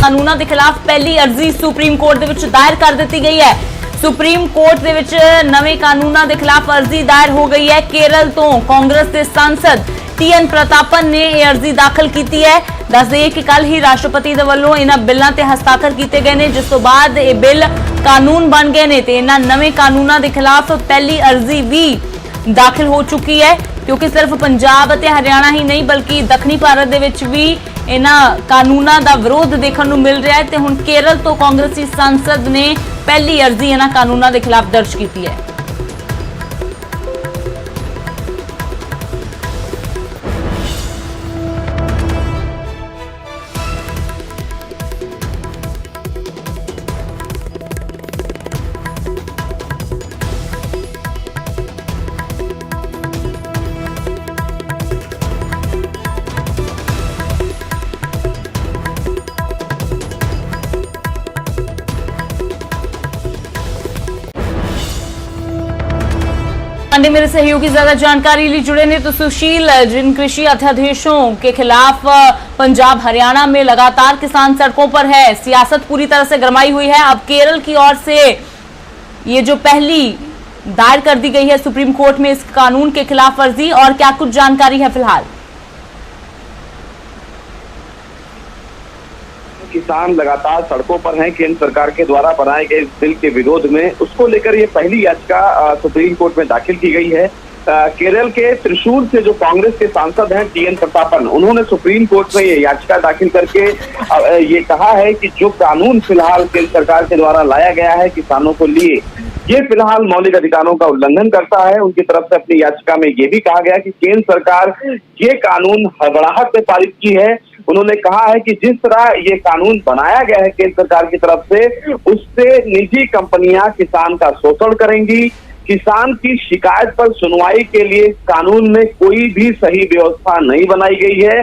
ਕਾਨੂੰਨਾਂ ਦੇ ਖਿਲਾਫ ਪਹਿਲੀ ਅਰਜ਼ੀ ਸੁਪਰੀਮ ਕੋਰਟ ਦੇ ਵਿੱਚ ਦਾਇਰ ਕਰ ਦਿੱਤੀ ਗਈ ਹੈ। ਸੁਪਰੀਮ ਕੋਰਟ ਦੇ ਵਿੱਚ ਨਵੇਂ ਕਾਨੂੰਨਾਂ ਦੇ ਖਿਲਾਫ ਅਰਜ਼ੀ ਦਾਇਰ ਹੋ ਗਈ ਹੈ। ਕੇਰਲ ਤੋਂ ਕਾਂਗਰਸ ਦੇ सांसद TN ਪ੍ਰਤਾਪਨ ਨੇ ਇਹ ਅਰਜ਼ੀ ਦਾਖਲ ਕੀਤੀ ਹੈ। ਦੱਸ ਦਈਏ ਕਿ ਕੱਲ ਹੀ ਰਾਸ਼ਟਰਪਤੀ ਦੇ ਵੱਲੋਂ ਇਹਨਾਂ ਬਿੱਲਾਂ ਤੇ ਹਸਤਾਖਰ ਕੀਤੇ ਗਏ ਨੇ, ਜਿਸ ਤੋਂ ਬਾਅਦ ਇਹ ਬਿੱਲ ਕਾਨੂੰਨ ਬਣ ਗਏ ਨੇ ਤੇ ਇਹਨਾਂ ਨਵੇਂ ਕਾਨੂੰਨਾਂ ਦੇ ਖਿਲਾਫ ਪਹਿਲੀ ਅਰਜ਼ੀ ਵੀ ਦਾਖਲ ਹੋ ਚੁੱਕੀ ਹੈ। क्योंकि सिर्फ पंजाब और हरियाणा ही नहीं बल्कि दक्षिणी भारत के भी इन्हां कानूनों का विरोध देखने को मिल रहा है। तो हुण केरल तो कांग्रेसी सांसद ने पहली अर्जी इन्हां कानूनों के खिलाफ दर्ज की है। मेरे सहयोगी ज्यादा जानकारी लिए जुड़े ने। तो सुशील, जिन कृषि अध्यादेशों के खिलाफ पंजाब हरियाणा में लगातार किसान सड़कों पर है, सियासत पूरी तरह से गरमाई हुई है। अब केरल की ओर से ये जो पहली दायर कर दी गई है सुप्रीम कोर्ट में इस कानून के खिलाफ अर्जी, और क्या कुछ जानकारी है फिलहाल? किसान लगातार सड़कों पर हैं केंद्र सरकार के द्वारा बनाए गए इस बिल के विरोध में। उसको लेकर ये पहली याचिका सुप्रीम कोर्ट में दाखिल की गई है। केरल के त्रिशूर से जो कांग्रेस के सांसद हैं TN प्रतापन, उन्होंने सुप्रीम कोर्ट में ये याचिका दाखिल करके ये कहा है कि जो कानून फिलहाल केंद्र सरकार के द्वारा लाया गया है किसानों को लिए, ये फिलहाल मौलिक अधिकारों का उल्लंघन करता है। उनकी तरफ से अपनी याचिका में ये भी कहा गया कि केंद्र सरकार ये कानून हड़बड़ाहट में पारित की है। उन्होंने कहा है कि जिस तरह ये कानून बनाया गया है केंद्र सरकार की तरफ से, उससे निजी कंपनियां किसान का शोषण करेंगी। किसान की शिकायत पर सुनवाई के लिए कानून में कोई भी सही व्यवस्था नहीं बनाई गई है।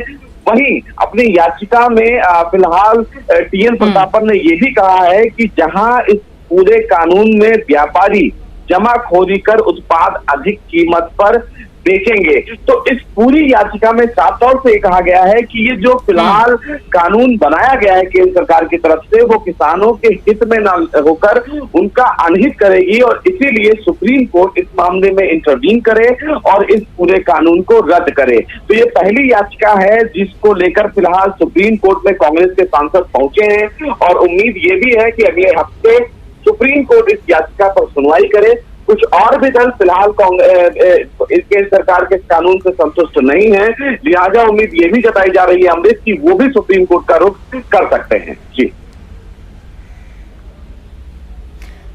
वहीं अपनी याचिका में फिलहाल TN प्रतापन ने यह भी कहा है कि जहां इस पूरे कानून में व्यापारी जमाखोरी कर उत्पाद अधिक कीमत पर बेचेंगे, तो इस पूरी याचिका में साफ तौर से कहा गया है कि ये जो फिलहाल कानून बनाया गया है केंद्र सरकार की तरफ से, वो किसानों के हित में न होकर उनका अनहित करेगी, और इसीलिए सुप्रीम कोर्ट इस मामले में इंटरवीन करे और इस पूरे कानून को रद्द करे। तो ये पहली याचिका है जिसको लेकर फिलहाल सुप्रीम कोर्ट में कांग्रेस के सांसद पहुंचे हैं, और उम्मीद ये भी है कि अगले हफ्ते सुप्रीम कोर्ट इस याचिका पर सुनवाई करे। कुछ और भी दल फिलहाल केंद्र सरकार के कानून से संतुष्ट नहीं है, लिहाजा उम्मीद ये भी जताई जा रही है अमृत की वो भी सुप्रीम कोर्ट का रुख कर सकते हैं।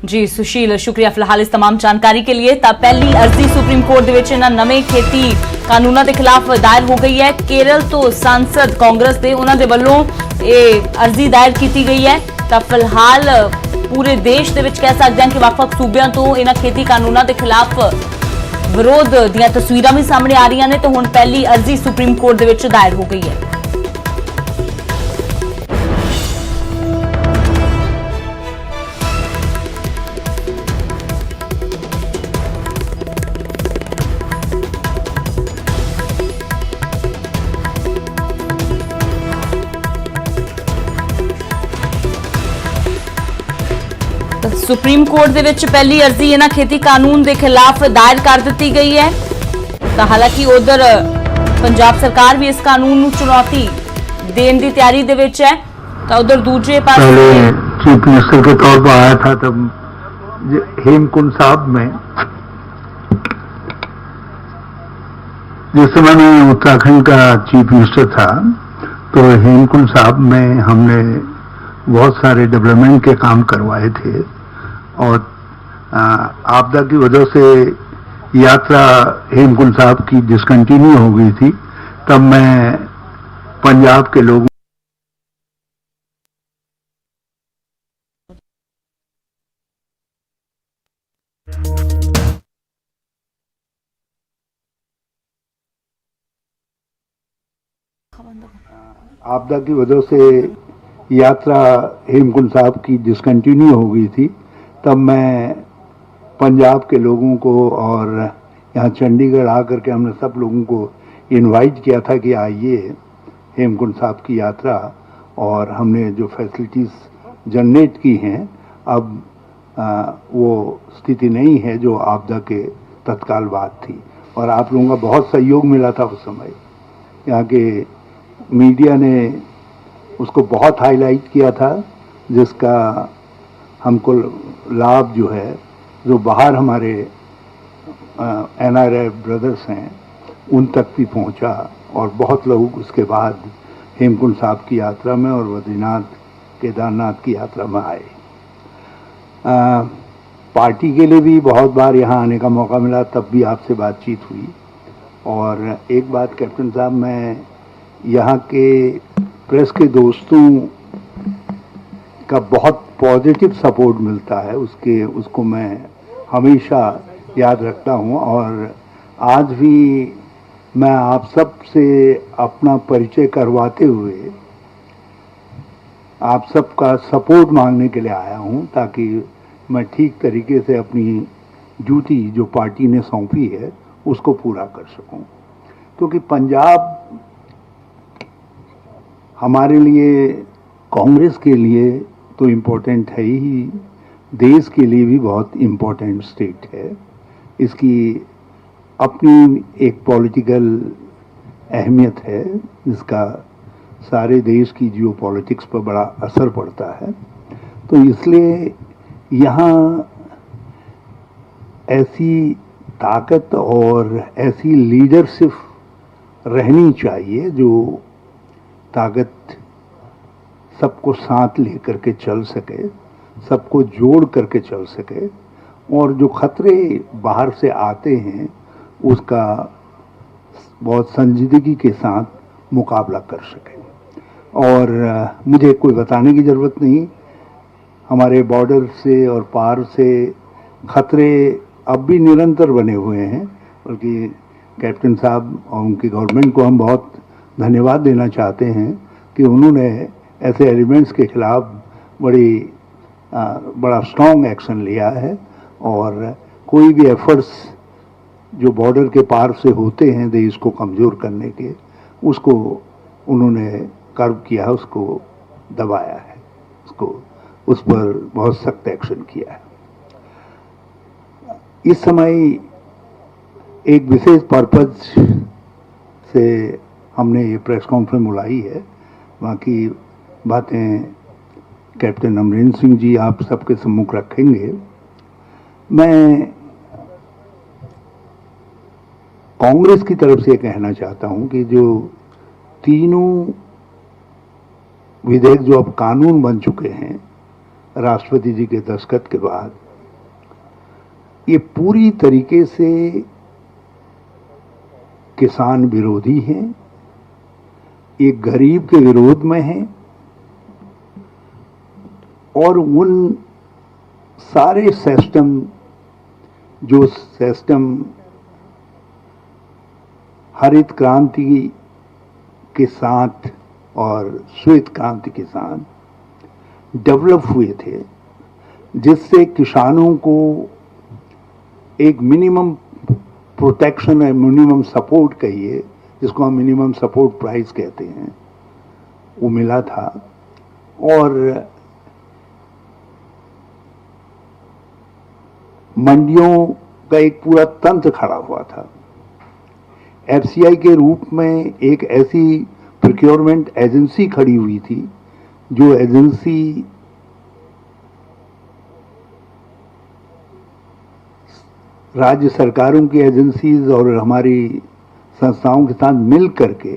जी सुशील, शुक्रिया फिलहाल इस तमाम जानकारी के लिए। तब पहली अर्जी सुप्रीम कोर्ट ਦੇ ਵਿੱਚ ਇਹਨਾਂ ਨਵੇਂ ਖੇਤੀ ਕਾਨੂੰਨਾਂ ਦੇ ਖਿਲਾਫ ਦਾਇਰ ਹੋ ਗਈ ਹੈ। ਕੇਰਲ ਤੋਂ सांसद ਕਾਂਗਰਸ ਦੇ ਉਹਨਾਂ ਦੇ ਵੱਲੋਂ ਇਹ ਅਰਜ਼ੀ ਦਾਇਰ ਕੀਤੀ ਗਈ ਹੈ। ਤਾਂ ਫਿਲਹਾਲ पूरे देश ਦੇ ਵਿੱਚ ਕਹਿ ਸਕਦੇ ਹਾਂ ਕਿ ਵੱਖ-ਵੱਖ ਸੂਬਿਆਂ ਤੋਂ ਇਹਨਾਂ ਖੇਤੀ ਕਾਨੂੰਨਾਂ ਦੇ ਖਿਲਾਫ ਵਿਰੋਧ ਦੀਆਂ ਤਸਵੀਰਾਂ ਵੀ ਸਾਹਮਣੇ ਆ ਰਹੀਆਂ ਨੇ। ਤੇ ਹੁਣ ਪਹਿਲੀ ਅਰਜ਼ੀ ਸੁਪਰੀਮ ਕੋਰਟ ਦੇ ਵਿੱਚ ਦਾਇਰ ਹੋ ਗਈ ਹੈ। सुप्रीम कोर्ट दे विच पहली अर्जी इन्हां खेती कानून के खिलाफ दायर कर दी गई है। तो हालांकि उधर पंजाब सरकार भी इस कानून नूं चुनौती देने की तैयारी दे विच है। तो उधर दूसरे पास चीफ मिनिस्टर के तौर पर आया था तब हेमकुंड साहब में, जिस समय मैं उत्तराखंड का चीफ मिनिस्टर था, तो हेमकुंड साहब में हमने बहुत सारे डेवलपमेंट के काम करवाए थे, और आपदा की वजह से यात्रा हेमकुंड साहब की डिसकंटिन्यू हो गई थी। तब मैं पंजाब के लोगों आपदा की वजह से यात्रा हेमकुंड साहब की डिसकंटिन्यू हो गई थी। तब मैं पंजाब के लोगों को और यहाँ चंडीगढ़ आकर के हमने सब लोगों को इनवाइट किया था कि आइए हेमकुंड साहब की यात्रा और हमने जो फैसिलिटीज़ जनरेट की हैं, अब वो स्थिति नहीं है जो आपदा के तत्काल बाद थी। और आप लोगों का बहुत सहयोग मिला था उस समय। यहाँ के मीडिया ने उसको बहुत हाईलाइट किया था, जिसका हमको लाभ जो है, जो बाहर हमारे NRI ब्रदर्स हैं उन तक भी पहुंचा। और बहुत लोग उसके बाद हेमकुंड साहब की यात्रा में और बद्रीनाथ केदारनाथ की यात्रा में आए। पार्टी के लिए भी बहुत बार यहाँ आने का मौका मिला, तब भी आपसे बातचीत हुई। और एक बात कैप्टन साहब, मैं यहाँ के प्रेस के दोस्तों का बहुत पॉजिटिव सपोर्ट मिलता है, उसको मैं हमेशा याद रखता हूँ। और आज भी मैं आप सब से अपना परिचय करवाते हुए आप सबका सपोर्ट मांगने के लिए आया हूँ, ताकि मैं ठीक तरीके से अपनी ड्यूटी जो पार्टी ने सौंपी है उसको पूरा कर सकूं। क्योंकि पंजाब हमारे लिए, कांग्रेस के लिए तो इम्पोर्टेंट है ही, देश के लिए भी बहुत इम्पोर्टेंट स्टेट है। इसकी अपनी एक पॉलिटिकल अहमियत है, जिसका सारे देश की जियो पॉलिटिक्स पर बड़ा असर पड़ता है। तो इसलिए यहाँ ऐसी ताकत और ऐसी लीडरशिप रहनी चाहिए जो ताकत सबको साथ लेकर के चल सके, सबको जोड़ करके चल सके, और जो खतरे बाहर से आते हैं उसका बहुत संजीदगी के साथ मुकाबला कर सके। और मुझे कोई बताने की ज़रूरत नहीं, हमारे बॉर्डर से और पार से खतरे अब भी निरंतर बने हुए हैं। बल्कि कैप्टन साहब और उनकी गवर्नमेंट को हम बहुत धन्यवाद देना चाहते हैं कि उन्होंने ऐसे एलिमेंट्स के खिलाफ बड़ा स्ट्रॉन्ग एक्शन लिया है। और कोई भी एफर्ट्स जो बॉर्डर के पार से होते हैं देश को कमज़ोर करने के, उसको उन्होंने कर्व किया है, उसको दबाया है, उस पर बहुत सख्त एक्शन किया है। इस समय एक विशेष पर्पज से हमने ये प्रेस कॉन्फ्रेंस बुलाई है। बाकी बातें कैप्टन अमरिंदर सिंह जी आप सबके सम्मुख रखेंगे। मैं कांग्रेस की तरफ से कहना चाहता हूं कि जो तीनों विधेयक जो अब कानून बन चुके हैं राष्ट्रपति जी के दस्तखत के बाद, ये पूरी तरीके से किसान विरोधी हैं, ये गरीब के विरोध में हैं। और उन सारे सिस्टम हरित क्रांति के साथ और श्वेत क्रांति के साथ डेवलप हुए थे, जिससे किसानों को एक मिनिमम प्रोटेक्शन है, मिनिमम सपोर्ट कहिए, जिसको हम मिनिमम सपोर्ट प्राइस कहते हैं, वो मिला था। और मंडियों का एक पूरा तंत्र खड़ा हुआ था। FCI के रूप में एक ऐसी प्रोक्योरमेंट एजेंसी खड़ी हुई थी, जो एजेंसी राज्य सरकारों की एजेंसीज और हमारी संस्थाओं के साथ मिल करके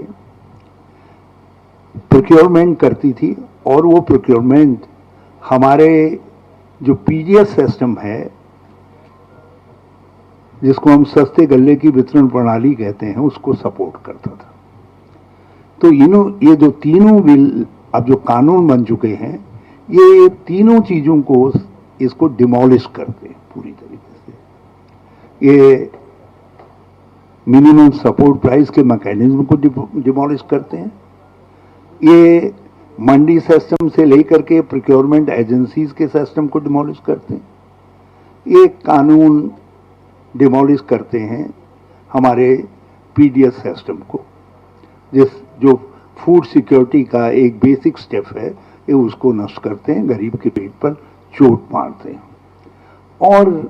प्रोक्योरमेंट करती थी। और वो प्रोक्योरमेंट हमारे जो PDS सिस्टम है, जिसको हम सस्ते गल्ले की वितरण प्रणाली कहते हैं, उसको सपोर्ट करता था। तो ये जो तीनों बिल अब जो कानून बन चुके हैं, ये तीनों चीजों को इसको डिमोलिश करते हैं पूरी तरीके से। ये मिनिमम सपोर्ट प्राइस के मैकेनिज्म को डिमोलिश करते हैं, ये मंडी सिस्टम से लेकर के प्रोक्योरमेंट एजेंसीज के सिस्टम को डिमोलिश करते हैं, ये कानून डिमोलिश करते हैं हमारे PDS सिस्टम को, जो फूड सिक्योरिटी का एक बेसिक स्टेप है, ये उसको नष्ट करते हैं, गरीब के पेट पर चोट मारते हैं। और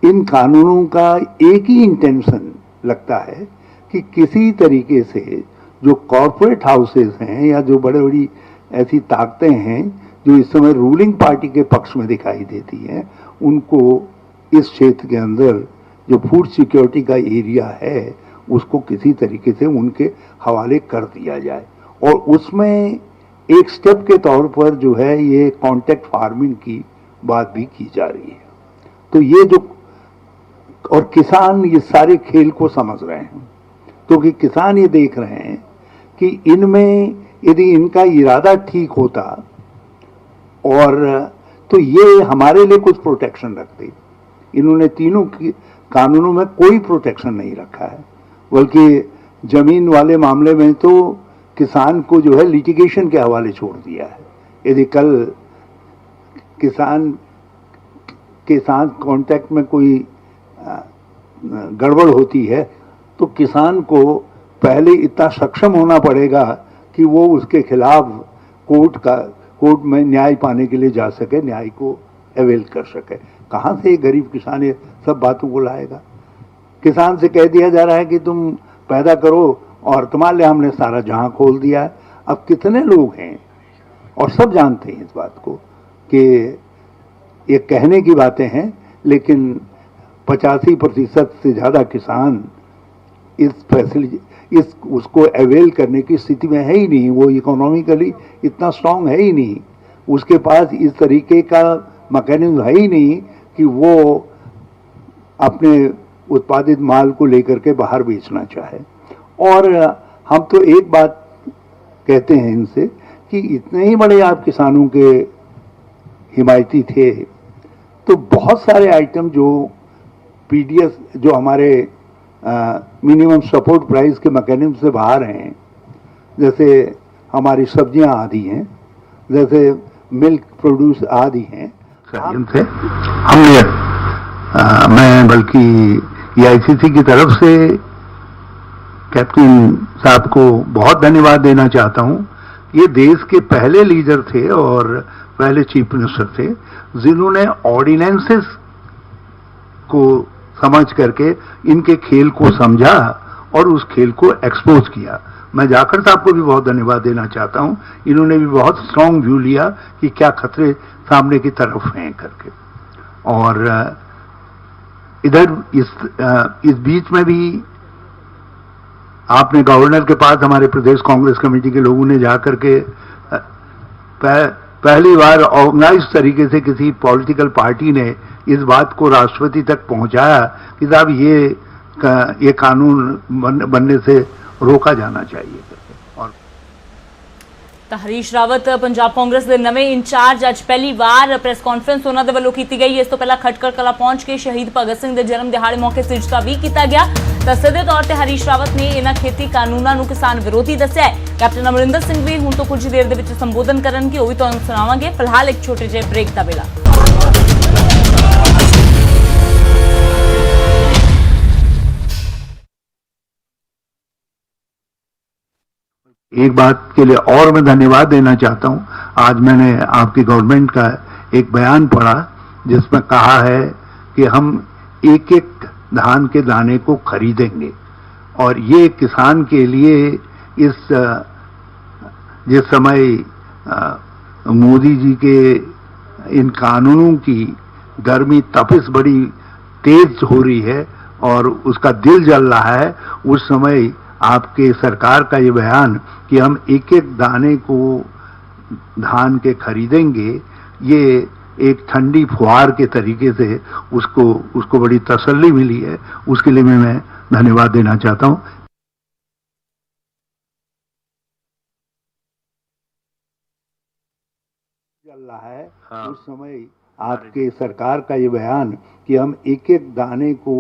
इन कानूनों का एक ही इंटेंशन लगता है कि किसी तरीके से जो कॉरपोरेट हाउसेस हैं या जो बड़े बड़ी ऐसी ताकतें हैं जो इस समय रूलिंग पार्टी के पक्ष में दिखाई देती हैं, उनको इस क्षेत्र के अंदर जो फूड सिक्योरिटी का एरिया है उसको किसी तरीके से उनके हवाले कर दिया जाए। और उसमें एक स्टेप के तौर पर जो है ये कॉन्ट्रैक्ट फार्मिंग की बात भी की जा रही है। तो ये जो और किसान ये सारे खेल को समझ रहे हैं, क्योंकि किसान ये देख रहे हैं कि इनमें यदि इनका इरादा ठीक होता और तो ये हमारे लिए कुछ प्रोटेक्शन रखते। इन्होंने तीनों कानूनों में कोई प्रोटेक्शन नहीं रखा है, बल्कि जमीन वाले मामले में तो किसान को जो है लिटिगेशन के हवाले छोड़ दिया है। यदि कल किसान के साथ कॉन्टैक्ट में कोई गड़बड़ होती है तो किसान को पहले इतना सक्षम होना पड़ेगा कि वो उसके खिलाफ कोर्ट में न्याय पाने के लिए जा सके, न्याय को अवेल कर सके। कहाँ से गरीब किसान ये सब बातों को लाएगा? किसान से कह दिया जा रहा है कि तुम पैदा करो और तुम्हारे लिए हमने सारा जहां खोल दिया है। अब कितने लोग हैं और सब जानते हैं इस बात को कि ये कहने की बातें हैं, लेकिन 85% से ज़्यादा किसान इस फैसिलिटी उसको अवेल करने की स्थिति में है ही नहीं। वो इकोनॉमिकली इतना स्ट्रांग है ही नहीं, उसके पास इस तरीके का मैकेनिज्म है ही नहीं कि वो अपने उत्पादित माल को लेकर के बाहर बेचना चाहे। और हम तो एक बात कहते हैं इनसे कि इतने ही बड़े आप किसानों के हिमायती थे तो बहुत सारे आइटम जो पीडीएस जो हमारे मिनिमम सपोर्ट प्राइस के मैकेनिज्म से बाहर हैं, जैसे हमारी सब्जियां आदि हैं, जैसे मिल्क प्रोड्यूस आदि हैं, से हमने मैं बल्कि EICC की तरफ से कैप्टन साहब को बहुत धन्यवाद देना चाहता हूं। ये देश के पहले लीडर थे और पहले चीफ मिनिस्टर थे जिन्होंने ऑर्डिनेंसेस को समझ करके इनके खेल को समझा और उस खेल को एक्सपोज किया। मैं जाखड़ साहब को भी बहुत धन्यवाद देना चाहता हूं, इन्होंने भी बहुत स्ट्रांग व्यू लिया कि क्या खतरे सामने की तरफ हैं करके। और इधर इस बीच में भी आपने गवर्नर के पास हमारे प्रदेश कांग्रेस कमेटी के लोगों ने जाकर के पहली बार ऑर्गेनाइज तरीके से किसी पॉलिटिकल पार्टी ने इस बात को राष्ट्रपति तक पहुंचाया कि साहब ये कानून बनने से रोका जाना चाहिए। और हरीश रावत पंजाब कांग्रेस के नवे इंचार्ज अज पहली बार प्रेस कॉन्फ्रेंस उन्होंने वालों की गई। इस तो पहला खटकर कला पहुंच के शहीद भगत सिंह के जन्म दिहाड़े मौके सिजदा भी किया गया। तो सीधे तौर पर हरीश रावत ने इन्होंने खेती कानूनों को किसान विरोधी दस्या है। कैप्टन अमरिंदर सिंह भी हुण तो कुछ देर दे विच संबोधन करनगे, वो भी तुहानूं सुणावांगे। फिलहाल एक छोटे जे ब्रेक का वेला। एक बात के लिए और मैं धन्यवाद देना चाहता हूं। आज मैंने आपकी गवर्नमेंट का एक बयान पढ़ा जिसमें कहा है कि हम एक एक धान के दाने को खरीदेंगे, और ये किसान के लिए जिस समय मोदी जी के इन कानूनों की गर्मी तपिश बड़ी तेज हो रही है और उसका दिल जल रहा है, उस समय आपके सरकार का ये बयान कि हम एक एक दाने को धान के खरीदेंगे, ये एक ठंडी फुहार के तरीके से उसको बड़ी तसल्ली मिली है। उसके लिए मैं धन्यवाद देना चाहता हूं। चल रहा है उस समय आपके सरकार का ये बयान कि हम एक एक दाने को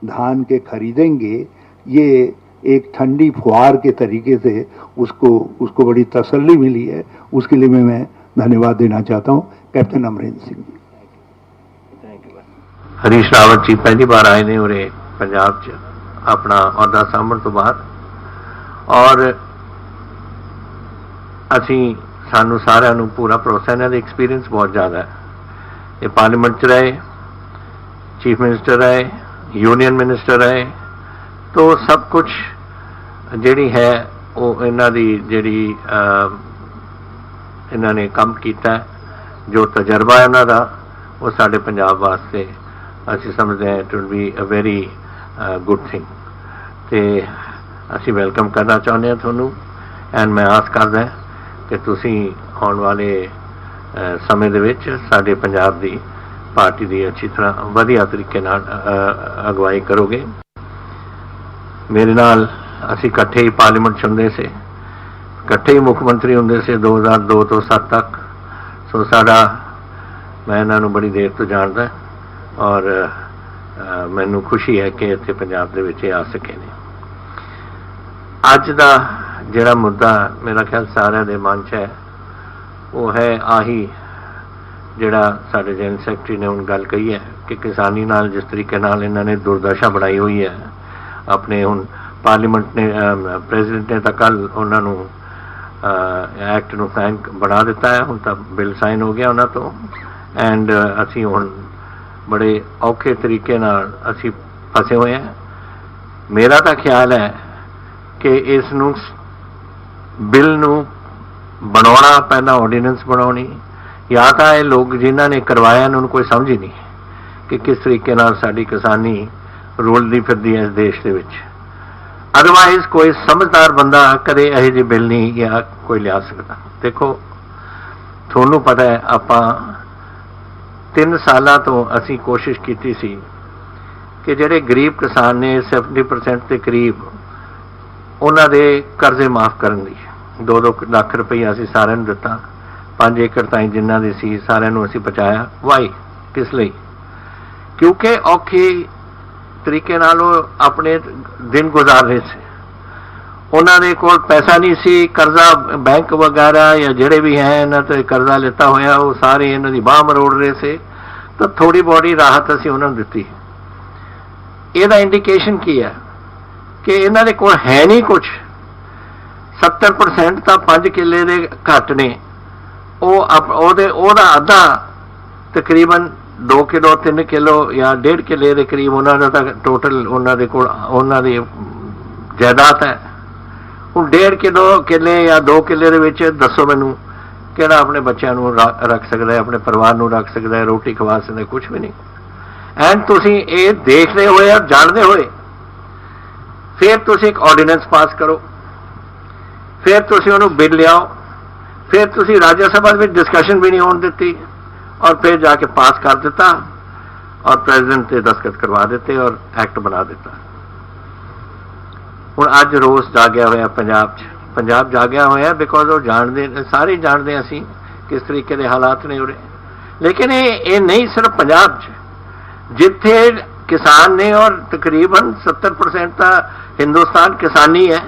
धान के खरीदेंगे, ये एक ठंडी फुहार के तरीके से उसको बड़ी तसल्ली मिली है। उसके लिए मैं धन्यवाद देना चाहता हूं। कैप्टन अमरिंदर सिंह जी। हरीश रावत जी पहली बार आए ने उरे पंजाब च अपना अहुदा सांभण तो बाद, और ਅਸੀਂ ਸਾਨੂੰ ਸਾਰਿਆਂ ਨੂੰ पूरा भरोसा ਇਹਨਾਂ ਦੇ एक्सपीरियंस बहुत ज़्यादा है। ये पार्लीमेंट च रहे, चीफ मिनिस्टर रहे, यूनियन मिनिस्टर रहे, तो सब कुछ ਜਿਹੜੀ है वो ਇਹਨਾਂ ਦੀ ਜਿਹੜੀ ਇਹਨਾਂ ਨੇ ਕੰਮ ਕੀਤਾ, जो तजर्बा है ਉਹਨਾਂ ਦਾ, वो ਸਾਡੇ ਪੰਜਾਬ ਵਾਸਤੇ ਅਸੀਂ ਸਮਝਦੇ ਹਾਂ it will be a very good thing. तो ਅਸੀਂ ਵੈਲਕਮ ਕਰਨਾ ਚਾਹੁੰਦੇ ਹਾਂ ਤੁਹਾਨੂੰ, ਐਂਡ ਮੈਂ ਆਸ ਕਰਦਾ कि ਤੁਸੀਂ ਆਉਣ ਵਾਲੇ ਸਮੇਂ ਦੇ ਵਿੱਚ ਸਾਡੇ ਪੰਜਾਬ ਦੀ ਪਾਰਟੀ ਦੀ ਅੱਛੀ ਤਰ੍ਹਾਂ ਵਧੀਆ ਤਰੀਕੇ ਨਾਲ ਅਗਵਾਈ ਕਰੋਗੇ। ਮੇਰੇ ਨਾਲ ਅਸੀਂ ਇਕੱਠੇ ਹੀ ਪਾਰਲੀਮੈਂਟ 'ਚ ਹੁੰਦੇ ਸੀ, ਇਕੱਠੇ ਹੀ ਮੁੱਖ ਮੰਤਰੀ ਹੁੰਦੇ ਸੀ 2002 ਤੋਂ 7 ਤੱਕ। ਸੋ ਸਾਡਾ, ਮੈਂ ਇਹਨਾਂ ਨੂੰ ਬੜੀ ਦੇਰ ਤੋਂ ਜਾਣਦਾ ਔਰ ਮੈਨੂੰ ਖੁਸ਼ੀ ਹੈ ਕਿ ਇੱਥੇ ਪੰਜਾਬ ਦੇ ਵਿੱਚ ਆ ਸਕੇ ਨੇ। ਅੱਜ ਦਾ ਜਿਹੜਾ ਮੁੱਦਾ ਮੇਰਾ ਖਿਆਲ ਸਾਰਿਆਂ ਦੇ ਮਨ 'ਚ ਹੈ, ਉਹ ਹੈ ਆਹੀ ਜਿਹੜਾ ਸਾਡੇ ਜਨਰਲ ਸੈਕਟਰੀ ਨੇ ਹੁਣ ਗੱਲ ਕਹੀ ਹੈ ਕਿ ਕਿਸਾਨੀ ਨਾਲ ਜਿਸ ਤਰੀਕੇ ਨਾਲ ਇਹਨਾਂ ਨੇ ਦੁਰਦਸ਼ਾ ਬਣਾਈ ਹੋਈ ਹੈ ਆਪਣੇ। ਹੁਣ ਪਾਰਲੀਮੈਂਟ ਨੇ, ਪ੍ਰੈਜ਼ੀਡੈਂਟ ਨੇ ਤਾਂ ਕੱਲ੍ਹ ਉਹਨਾਂ ਨੂੰ ਐਕਟ ਨੂੰ ਸਾਈਨ ਬਣਾ ਦਿੱਤਾ ਹੈ, ਹੁਣ ਤਾਂ ਬਿੱਲ ਸਾਈਨ ਹੋ ਗਿਆ ਉਹਨਾਂ ਤੋਂ, ਐਂਡ ਅਸੀਂ ਹੁਣ ਬੜੇ ਔਖੇ ਤਰੀਕੇ ਨਾਲ ਅਸੀਂ ਫਸੇ ਹੋਏ ਹਾਂ। ਮੇਰਾ ਤਾਂ ਖਿਆਲ ਹੈ ਕਿ ਇਸ ਨੂੰ ਬਿੱਲ ਨੂੰ ਬਣਾਉਣਾ, ਪਹਿਲਾਂ ਆਰਡੀਨੈਂਸ ਬਣਾਉਣੀ, ਜਾਂ ਤਾਂ ਇਹ ਲੋਕ ਜਿਨ੍ਹਾਂ ਨੇ ਕਰਵਾਇਆ ਉਹਨਾਂ ਨੂੰ ਕੋਈ ਸਮਝ ਹੀ ਨਹੀਂ ਕਿ ਕਿਸ ਤਰੀਕੇ ਨਾਲ ਸਾਡੀ ਕਿਸਾਨੀ ਰੁਲਦੀ ਫਿਰਦੀ ਹੈ ਇਸ ਦੇਸ਼ ਦੇ ਵਿੱਚ। ਅਦਰਵਾਈਜ਼ ਕੋਈ ਸਮਝਦਾਰ ਬੰਦਾ ਕਦੇ ਇਹੋ ਜਿਹੇ ਬਿੱਲ ਨਹੀਂ ਜਾਂ ਕੋਈ ਲਿਆ ਸਕਦਾ। ਦੇਖੋ, ਤੁਹਾਨੂੰ ਪਤਾ ਹੈ ਆਪਾਂ 3 ਸਾਲਾਂ ਤੋਂ ਅਸੀਂ ਕੋਸ਼ਿਸ਼ ਕੀਤੀ ਸੀ ਕਿ ਜਿਹੜੇ ਗਰੀਬ ਕਿਸਾਨ ਨੇ 70% ਦੇ ਕਰੀਬ ਉਹਨਾਂ ਦੇ ਕਰਜ਼ੇ ਮਾਫ ਕਰਨ ਦੀ 2-2 ਲੱਖ ਰੁਪਈਆ ਅਸੀਂ ਸਾਰਿਆਂ ਨੂੰ ਦਿੱਤਾ। 5 ਏਕੜ ਤਾਈਂ ਜਿਨ੍ਹਾਂ ਦੀ ਸੀ ਸਾਰਿਆਂ ਨੂੰ ਅਸੀਂ ਪਹੁੰਚਾਇਆ। ਵਾਈ? ਕਿਸ ਲਈ? ਕਿਉਂਕਿ ਔਖੇ ਤਰੀਕੇ ਨਾਲ ਉਹ ਆਪਣੇ ਦਿਨ ਗੁਜ਼ਾਰ ਰਹੇ ਸੀ, ਉਹਨਾਂ ਦੇ ਕੋਲ ਪੈਸਾ ਨਹੀਂ ਸੀ। ਕਰਜ਼ਾ ਬੈਂਕ ਵਗੈਰਾ ਜਾਂ ਜਿਹੜੇ ਵੀ ਹੈ ਇਹਨਾਂ ਤੋਂ ਕਰਜ਼ਾ ਲਿੱਤਾ ਹੋਇਆ, ਉਹ ਸਾਰੇ ਇਹਨਾਂ ਦੀ ਬਾਂਹ ਮਰੋੜ ਰਹੇ ਸੀ। ਤਾਂ ਥੋੜ੍ਹੀ ਬਹੁਤੀ ਰਾਹਤ ਅਸੀਂ ਉਹਨਾਂ ਨੂੰ ਦਿੱਤੀ। ਇਹਦਾ ਇੰਡੀਕੇਸ਼ਨ ਕੀ ਹੈ ਕਿ ਇਹਨਾਂ ਦੇ ਕੋਲ ਹੈ ਨਹੀਂ ਕੁਛ। 70% ਤਾਂ 5 ਕਿੱਲੇ ਦੇ ਘੱਟ ਨੇ, ਉਹਦਾ ਅੱਧਾ ਤਕਰੀਬਨ 2 ਕਿਲੋ 3 ਕਿਲੋ ਜਾਂ 1.5 ਕਿੱਲੇ ਦੇ ਕਰੀਬ ਉਹਨਾਂ ਦਾ ਤਾਂ ਟੋਟਲ ਉਹਨਾਂ ਦੇ ਕੋਲ ਉਹਨਾਂ ਦੀ ਜਾਇਦਾਦ ਹੈ। ਹੁਣ 1.5 ਕਿੱਲੇ ਜਾਂ 2 ਕਿੱਲੇ ਦੇ ਵਿੱਚ ਦੱਸੋ ਮੈਨੂੰ ਕਿਹੜਾ ਆਪਣੇ ਬੱਚਿਆਂ ਨੂੰ ਰੱਖ ਸਕਦਾ ਹੈ, ਆਪਣੇ ਪਰਿਵਾਰ ਨੂੰ ਰੱਖ ਸਕਦਾ ਹੈ, ਰੋਟੀ ਖਵਾ ਸਕਦਾ? ਕੁਛ ਵੀ ਨਹੀਂ। ਐਂਡ ਤੁਸੀਂ ਇਹ ਦੇਖਦੇ ਹੋਏ ਔਰ ਜਾਣਦੇ ਹੋਏ ਫਿਰ ਤੁਸੀਂ ਇੱਕ ਆਰਡੀਨੈਂਸ ਪਾਸ ਕਰੋ, ਫਿਰ ਤੁਸੀਂ ਉਹਨੂੰ ਬਿੱਲ ਲਿਆਓ, ਫਿਰ ਤੁਸੀਂ ਰਾਜ ਸਭਾ ਵਿੱਚ ਡਿਸਕਸ਼ਨ ਵੀ ਨਹੀਂ ਹੋਣ ਦਿੱਤੀ और फिर जाके पास कर देता और प्रेसिडेंट से दस्तखत करवा देते और एक्ट बना देता। हुण अज रोस जागया होया पंजाब जागया होया बिकॉज वो जानते, सारे जानते असी किस तरीके के हालात ने उरे। लेकिन ये नहीं सिर्फ पंजाब जिथे किसान ने और तकरीबन 70% का हिंदुस्तान किसानी है।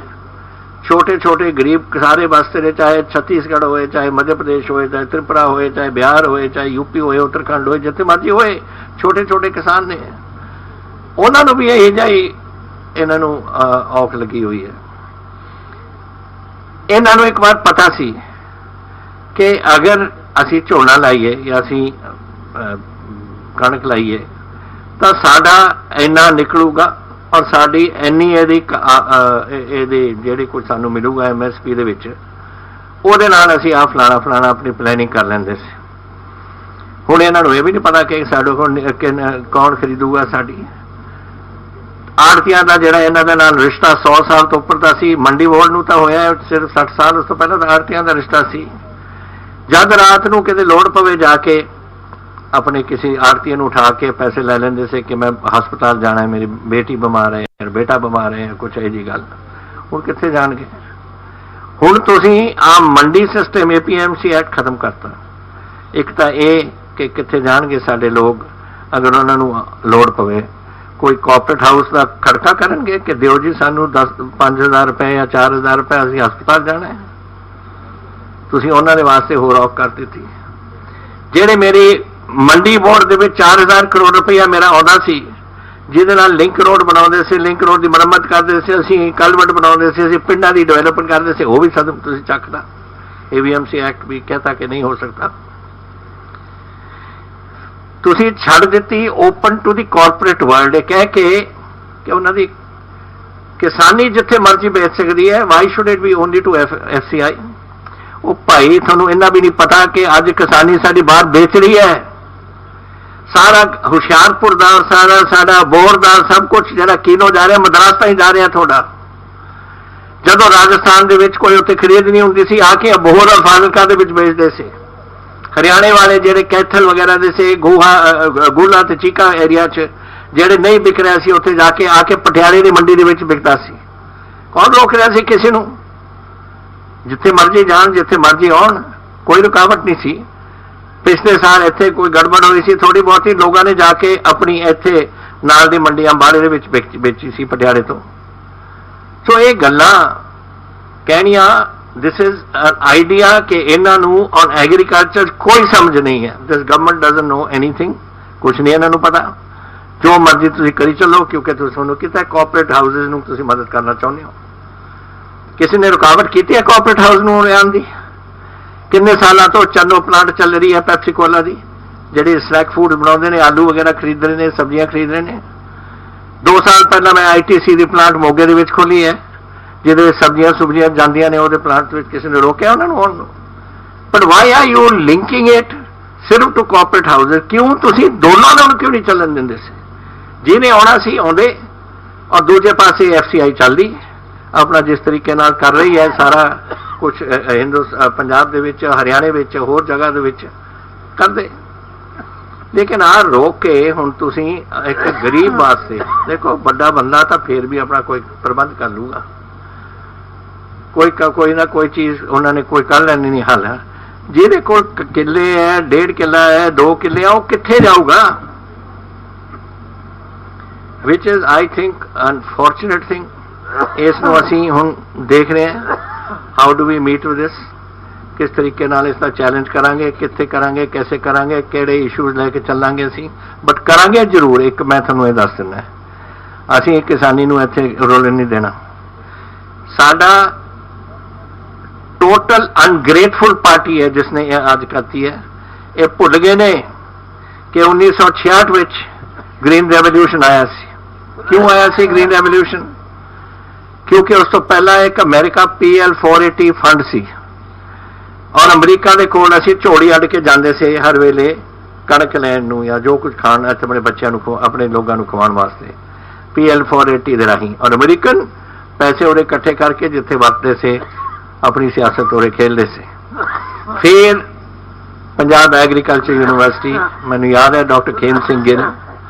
छोटे छोटे गरीब सारे बसते ने, चाहे छत्तीसगढ़ होए, चाहे मध्य प्रदेश होए, चाहे त्रिपुरा होए, चाहे बिहार होए, चाहे यूपी होए, उत्तराखंड होए, जिथे मर्जी होए, छोटे छोटे किसान ने। उन्होंने भी यही जाही इन्हों औख लगी हुई है। इन्हों एक बार पता सी कि अगर असी झोना लाइए या असी कणक लाइए तो साडा इन्ना निकलूगा और साड़ी इन्नी ਜਿਹੜੀ कुछ सानू मिलूगा MSP ਦੇ ਵਿੱਚ, ਉਹਦੇ ਨਾਲ ਅਸੀਂ ਆ ਫਲਾਣਾ ਫਲਾਣਾ ਆਪਣੀ ਪਲੈਨਿੰਗ ਕਰ ਲੈਂਦੇ ਸੀ। ਹੁਣ ਇਹਨਾਂ ਨੂੰ ਇਹ ਵੀ ਨਹੀਂ ਪਤਾ ਕਿ ਸਾਡੇ ਕੋਲ ਕੌਣ ਖਰੀਦੂਗਾ। ਸਾਡੀ ਆੜਤੀਆਂ ਦਾ ਜਿਹੜਾ ਇਹਨਾਂ ਦੇ ਨਾਲ ਰਿਸ਼ਤਾ 100 ਸਾਲ ਤੋਂ ਉੱਪਰ ਦਾ ਸੀ। ਮੰਡੀ ਬੋਰਡ ਨੂੰ ਤਾਂ ਹੋਇਆ ਸਿਰਫ 60 ਸਾਲ, ਉਸ ਤੋਂ ਪਹਿਲਾਂ ਤਾਂ ਆੜਤੀਆਂ ਦਾ ਰਿਸ਼ਤਾ ਸੀ। ਜਦ ਰਾਤ ਨੂੰ ਕਿਤੇ ਲੋੜ ਪਵੇ ਜਾ ਕੇ अपने किसी आड़ती उठा के पैसे ले लेंदे से कि मैं हस्पताल जाना है, मेरी बेटी बीमार है, बेटा बीमार है, कुछ है जी गल। हुण कित्थे जाणगे? हुण तुसीं आ मंडी सिस्टम APMC एक्ट खत्म करता। एक तो ये कि कित्थे जाणगे साडे लोग अगर उन्होंने लोड़ पवे, कोई कॉर्पोरेट हाउस का खड़का करनगे कि दिओ जी सानू 5,000 रुपए या 4,000 रुपए असीं हस्पताल जाना है। तुसीं उन्हां दे वास्ते होर औख कर दित्ती। जिहड़े मेरी मंडी बोर्ड दे विच 4,000 करोड़ रुपया मेरा आउंदा सी, ਜਿਹਦੇ ਨਾਲ ਲਿੰਕ ਰੋਡ ਬਣਾਉਂਦੇ ਸੀ, ਲਿੰਕ ਰੋਡ ਦੀ ਮੁਰੰਮਤ ਕਰਦੇ ਸੀ, ਅਸੀਂ ਕਲਵਟ ਬਣਾਉਂਦੇ ਸੀ, ਅਸੀਂ ਪਿੰਡਾਂ ਦੀ ਡਿਵੈਲਪਮੈਂਟ ਕਰਦੇ ਸੀ, ਉਹ ਵੀ ਸਦਮ ਤੁਸੀਂ ਚੱਕਦਾ। AVMC ਐਕਟ ਵੀ कहता कि नहीं हो सकता। ਤੁਸੀਂ ਛੱਡ ਦਿੱਤੀ open to the corporate world, ਇਹ ਕਹਿ ਕੇ ਕਿ ਉਹਨਾਂ ਦੀ ਕਿਸਾਨੀ ਜਿੱਥੇ ਮਰਜ਼ੀ ਵੇਚ ਸਕਦੀ ਹੈ। Why should it be only to FCI? ਉਹ ਭਾਈ ਤੁਹਾਨੂੰ ਇੰਨਾ ਵੀ ਨਹੀਂ ਪਤਾ ਕਿ ਅੱਜ ਕਿਸਾਨੀ ਸਾਡੀ ਬਾਹਰ ਵੇਚ ਰਹੀ ਹੈ। ਸਾਰਾ ਹੁਸ਼ਿਆਰਪੁਰ ਦਾ, ਸਾਰਾ ਸਾਡਾ ਬੋਰ ਦਾ ਸਭ ਕੁਝ ਜਿਹੜਾ ਕਿਲੋ ਜਾ ਰਿਹਾ ਮਦਰਾਸ ਤਾਈਂ ਜਾ ਰਿਹਾ ਤੁਹਾਡਾ। ਜਦੋਂ ਰਾਜਸਥਾਨ ਦੇ ਵਿੱਚ ਕੋਈ ਉੱਥੇ ਖਰੀਦ ਨਹੀਂ ਹੁੰਦੀ ਸੀ, ਆ ਕੇ ਅਬੋਹਰ ਔਰ ਫਾਜ਼ਿਲਕਾ ਦੇ ਵਿੱਚ ਵੇਚਦੇ ਸੀ। ਹਰਿਆਣੇ ਵਾਲੇ ਜਿਹੜੇ ਕੈਥਲ ਵਗੈਰਾ ਦੇ ਸੀ, ਗੋਲਾ ਤੇ ਚੀਕਾ ਏਰੀਆ 'ਚ ਜਿਹੜੇ ਨਹੀਂ ਵਿਕ ਰਿਹਾ ਸੀ, ਉੱਥੇ ਜਾ ਕੇ ਆ ਕੇ ਪਟਿਆਲੇ ਦੀ ਮੰਡੀ ਦੇ ਵਿੱਚ ਵਿਕਦਾ ਸੀ। ਕੌਣ ਰੋਕ ਰਿਹਾ ਸੀ ਕਿਸੇ ਨੂੰ? ਜਿੱਥੇ ਮਰਜ਼ੀ ਜਾਣ, ਜਿੱਥੇ ਮਰਜ਼ੀ ਆਉਣ, ਕੋਈ ਰੁਕਾਵਟ ਨਹੀਂ ਸੀ। ਪਿਛਲੇ ਸਾਲ ਇੱਥੇ ਕੋਈ ਗੜਬੜ ਹੋਈ ਸੀ ਥੋੜੀ ਬਹੁਤੀ, ਲੋਕਾਂ ਨੇ ਜਾ ਕੇ ਆਪਣੀ ਇੱਥੇ ਨਾਲ ਦੀ ਮੰਡੀ ਅੰਬਾਲੇ ਦੇ ਵਿੱਚ ਵੇਚੀ ਸੀ ਪਟਿਆਲੇ ਤੋਂ। ਸੋ ਇਹ ਗੱਲਾਂ ਕਹਿਣੀਆਂ, ਦਿਸ ਇਜ਼ ਐਨ ਆਈਡੀਆ ਕਿ ਇਹਨਾਂ ਨੂੰ ਔਨ ਐਗਰੀਕਲਚਰ ਕੋਈ ਸਮਝ ਨਹੀਂ ਹੈ। ਦਿਸ ਗਵਰਨਮੈਂਟ ਡਜ਼ਨਟ ਨੋ ਐਨੀਥਿੰਗ, ਕੁਛ ਨਹੀਂ ਇਹਨਾਂ ਨੂੰ ਪਤਾ। ਜੋ ਮਰਜ਼ੀ ਤੁਸੀਂ ਕਰੀ ਚੱਲੋ, ਕਿਉਂਕਿ ਤੁਸੀਂ ਤੁਹਾਨੂੰ ਕੀਤਾ ਕਾਰਪੋਰੇਟ ਹਾਊਸਿਸ ਨੂੰ ਤੁਸੀਂ ਮਦਦ ਕਰਨਾ ਚਾਹੁੰਦੇ ਹੋ। ਕਿਸੇ ਨੇ ਰੁਕਾਵਟ ਕੀਤੀ ਹੈ ਕਾਰਪੋਰੇਟ ਹਾਊਸ ਨੂੰ ਲਿਆਉਣ ਦੀ? ਕਿੰਨੇ ਸਾਲਾਂ ਤੋਂ ਚੰਨੋ ਪਲਾਂਟ ਚੱਲ ਰਹੀ ਹੈ ਪੈਪਸੀ ਕੋਲਾ ਦੀ, ਜਿਹੜੇ ਸਨੈਕ ਫੂਡ ਬਣਾਉਂਦੇ ਨੇ, ਆਲੂ ਵਗੈਰਾ ਖਰੀਦ ਰਹੇ ਨੇ, ਸਬਜ਼ੀਆਂ ਖਰੀਦ ਰਹੇ ਨੇ। 2 ਸਾਲ ਪਹਿਲਾਂ ਮੈਂ ITC ਦੀ ਪਲਾਂਟ ਮੋਗੇ ਦੇ ਵਿੱਚ ਖੋਲੀ ਹੈ, ਜਿਹਦੇ ਵਿੱਚ ਸਬਜ਼ੀਆਂ ਜਾਂਦੀਆਂ ਨੇ। ਉਹਦੇ ਪਲਾਂਟ ਵਿੱਚ ਕਿਸੇ ਨੇ ਰੋਕਿਆ ਉਹਨਾਂ ਨੂੰ ਆਉਣ ਨੂੰ? But why are you linking it ਸਿਰਫ ਟੂ ਕਾਰਪੋਰੇਟ ਹਾਊਸਿਸ? ਕਿਉਂ ਤੁਸੀਂ ਦੋਨਾਂ ਨੂੰ ਕਿਉਂ ਨਹੀਂ ਚੱਲਣ ਦਿੰਦੇ ਸੀ? ਜਿਹਨੇ ਆਉਣਾ ਸੀ ਆਉਂਦੇ, ਔਰ ਦੂਜੇ ਪਾਸੇ FCI ਚੱਲਦੀ ਆਪਣਾ ਜਿਸ ਤਰੀਕੇ ਨਾਲ ਕਰ ਰਹੀ ਹੈ ਸਾਰਾ ਕੁਝ ਪੰਜਾਬ ਦੇ ਵਿੱਚ, ਹਰਿਆਣੇ ਵਿੱਚ, ਹੋਰ ਜਗ੍ਹਾ ਦੇ ਵਿੱਚ ਕਰਦੇ। ਲੇਕਿਨ ਆ ਰੋਕ ਕੇ ਹੁਣ ਤੁਸੀਂ ਇੱਕ ਗਰੀਬ ਵਾਸਤੇ ਦੇਖੋ, ਵੱਡਾ ਬੰਦਾ ਤਾਂ ਫੇਰ ਵੀ ਆਪਣਾ ਕੋਈ ਪ੍ਰਬੰਧ ਕਰ ਲੂਗਾ, ਕੋਈ ਨਾ ਕੋਈ ਚੀਜ਼ ਉਹਨਾਂ ਨੇ ਕੋਈ ਕਰ ਲੈਣੀ ਨਹੀਂ। ਹੱਲ ਜਿਹਦੇ ਕੋਲ ਕਿੱਲੇ ਹੈ, 1.5 ਕਿੱਲਾ ਹੈ, 2 ਕਿੱਲੇ ਆ, ਉਹ ਕਿੱਥੇ ਜਾਊਗਾ? Which is I think unfortunate thing. ਇਸ ਨੂੰ ਅਸੀਂ ਹੁਣ ਦੇਖ ਰਹੇ ਹਾਂ, how do we meet with this, ਕਿਸ ਤਰੀਕੇ ਨਾਲ ਇਸ ਦਾ ਚੈਲੰਜ ਕਰਾਂਗੇ, ਕਿੱਥੇ ਕਰਾਂਗੇ, ਕੈਸੇ ਕਰਾਂਗੇ, ਕਿਹੜੇ ਇਸ਼ੂਜ਼ ਲੈ ਕੇ ਚੱਲਾਂਗੇ ਅਸੀਂ, ਬਟ ਕਰਾਂਗੇ ਜ਼ਰੂਰ। ਇੱਕ ਮੈਂ ਤੁਹਾਨੂੰ ਇਹ ਦੱਸ ਦਿੰਦਾ, ਅਸੀਂ ਕਿਸਾਨੀ ਨੂੰ ਇੱਥੇ ਰੋਲਣ ਨਹੀਂ ਦੇਣਾ। ਸਾਡਾ ਟੋਟਲ ਅਨਗ੍ਰੇਟਫੁਲ ਪਾਰਟੀ ਹੈ ਜਿਸਨੇ ਇਹ ਅੱਜ ਕਰਤੀ ਹੈ। ਇਹ ਭੁੱਲ ਗਏ ਨੇ ਕਿ 1966 ਵਿੱਚ ਗ੍ਰੀਨ ਰੈਵੋਲੂਸ਼ਨ ਆਇਆ ਸੀ। ਕਿਉਂ ਆਇਆ ਸੀ ਗ੍ਰੀਨ ਰੈਵੋਲੂਸ਼ਨ? ਕਿਉਂਕਿ ਉਸ ਤੋਂ ਪਹਿਲਾਂ ਇੱਕ ਅਮਰੀਕਾ PL 480 ਫੰਡ ਸੀ, ਔਰ ਅਮਰੀਕਾ ਦੇ ਕੋਲ ਅਸੀਂ ਝੋੜੀ ਅੱਡ ਕੇ ਜਾਂਦੇ ਸੀ ਹਰ ਵੇਲੇ ਕਣਕ ਲੈਣ ਨੂੰ ਜਾਂ ਜੋ ਕੁਝ ਖਾਣ, ਆਪਣੇ ਬੱਚਿਆਂ ਨੂੰ, ਆਪਣੇ ਲੋਕਾਂ ਨੂੰ ਖਵਾਉਣ ਵਾਸਤੇ PL 480 ਦੇ ਰਾਹੀਂ। ਔਰ ਅਮਰੀਕਨ ਪੈਸੇ ਉਹਦੇ ਇਕੱਠੇ ਕਰਕੇ ਜਿੱਥੇ ਵਰਤਦੇ ਸੀ ਆਪਣੀ ਸਿਆਸਤ ਉਹਦੇ ਖੇਲਦੇ ਸੀ। ਫਿਰ ਪੰਜਾਬ ਐਗਰੀਕਲਚਰ ਯੂਨੀਵਰਸਿਟੀ, ਮੈਨੂੰ ਯਾਦ ਹੈ ਡਾਕਟਰ ਖੇਮ ਸਿੰਘ ਗਿੱਲ